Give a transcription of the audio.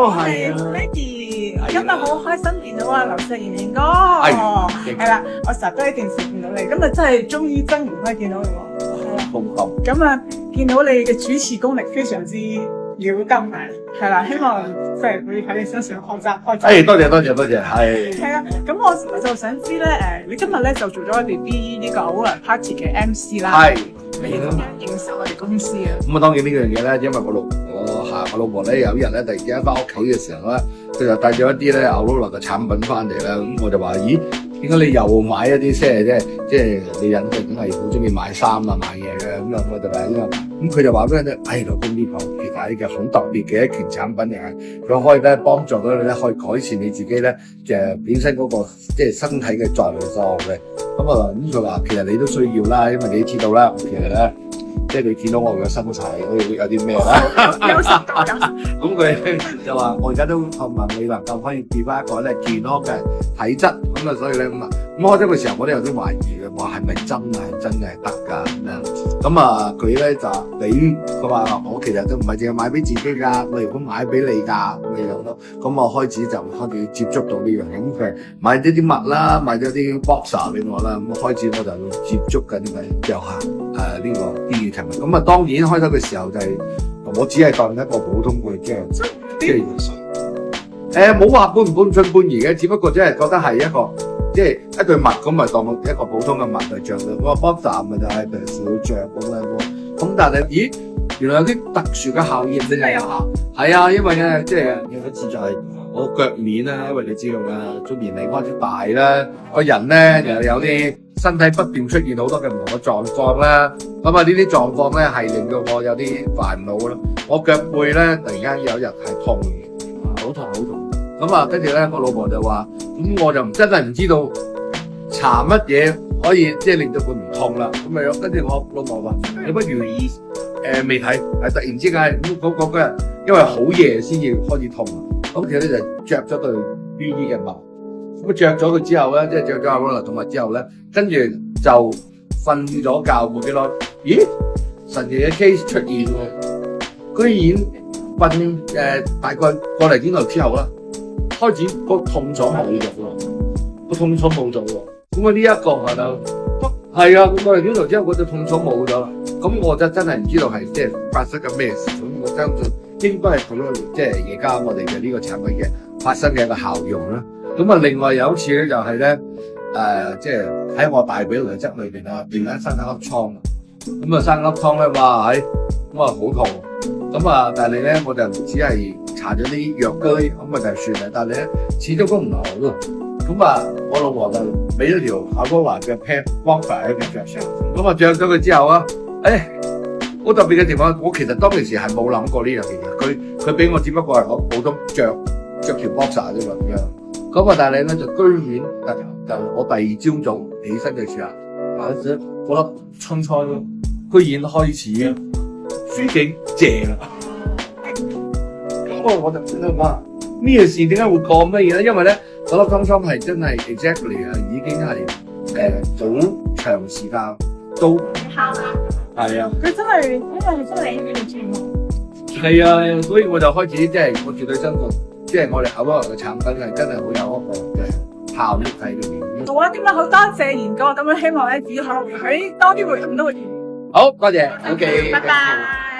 係啊 Maggie，我今日好開心見到啊劉錫賢哥，係啦，我成日都喺電視見到你，今日真係終於真唔可以見到你喎，紅磡。咁啊見到你嘅主持功力非常之了得啊，係啦，希望即係會喺你身上學習。多謝，係。係啊，咁我就想知咧，你今日咧就做咗我哋 B 呢個偶然 party 嘅 MC 啦。係。你點樣認識我哋公司啊？咁啊，當然呢樣嘢咧，因為我老婆咧有一日咧突然之間翻屋企嘅時候咧，佢就帶咗一啲咧奧勞樂嘅產品翻嚟啦。咁我就話：咦，點解你又買一啲即係你人梗係好中意買衫啊買嘢嘅咁啊？我就話咁佢就話俾人哋，老公呢個其實係一個好特別嘅一件產品嚟嘅，佢可以咧幫助到你咧，可以改善你自己咧本身嗰個即係身體嘅狀況嘅。咁佢話其實你都需要啦，因為你知道啦，其實咧。即係你見到我嘅身材會有啲咩啦？咁佢就話：我而家都希望你能夠可以變翻一個咧健康嘅體質。咁啊，所以咧咁開咗嘅時候，我都有啲懷疑嘅，話係咪真係得㗎咁樣？咁啊，佢咧就佢話我其實都唔係淨係買俾自己㗎，我如果買俾你㗎咁樣咯。咁我開始接觸到呢樣嘢，咁佢買咗啲襪啦，買咗啲 boxer 俾我啦。咁開始我就接觸緊遊客呢個啲嘢。咁啊，當然開頭嘅時候就係我只係當一個普通嘅即係冇話半信半疑嘅，只不過即係覺得係一個即係一對襪咁，咪當一個普通嘅襪嚟着咯。我 boxer 咪就係平時會着咁樣咯。咁但係咦，原來有啲特殊嘅效應真係係啊，因為咧即係有一次就係我腳面啦，因為你知道啦，中年齡開始大啦，個人咧又有啲身體不斷出現好多嘅唔同嘅狀況啦，咁啊呢啲狀況咧係令到我有啲煩惱啦。我腳背咧突然間有一日係痛，好痛。咁啊跟住咧我老婆就話，咁我就真係唔知道搽乜嘢可以即係令到佢唔痛啦。咁咪跟住我老婆話，你不如未睇，突然之間嗰日因為好夜先至開始痛，咁其實咧就着咗對 B 嘅襪。咁着咗佢之後咧，即係着咗阿羅娜同埋之後咧，跟住就瞓咗覺冇幾耐，咦？神奇嘅 case 出現喎，居然瞓大概個零鐘頭之後啦，開始個痛楚冇咗喎，個痛楚冇咗喎。咁啊呢一個係啊，個零鐘頭之後嗰隻痛楚冇咗啦。咁我就真係唔知道係即係發生緊咩事。咁我相信應該係佢即係而家我哋嘅呢個產品嘅發生嘅一個效用啦。咁啊，另外有一次咧，就係咧，即係喺我大髀內側裏邊啊，突然間生咗粒瘡，咁啊生粒瘡咧，哇，咁啊好痛，咁啊，但係咧我就只係搽咗啲藥膏，咁啊就算啦，但係咧始終都唔好咯，咁啊，我老婆就俾咗條考哥華嘅 pant boxer 喺佢腳上，咁啊着咗佢之後啊，好特別嘅地方，我其實當其時係冇諗過呢樣嘢，佢俾我只不過係我普通着條 boxer 啫嘛咁樣。咁啊！但係咧就居然就我第二朝早起身嘅時候，嗰粒瘡瘡居然開始舒景謝啦。咁我就覺得哇，呢件事點解會講乜嘢咧？因為咧嗰粒瘡瘡係真係 exactly 啊，已經係好長時間都係啊。佢真係呢個節目係啊，所以我就開始即係我絕對相信。即係我哋口腔嘅產品係真係好有一個嘅效益喺裏面。好啊，今日好多謝賢哥，咁樣希望咧以後喺多啲活動都會見。好，多謝。OK，拜拜。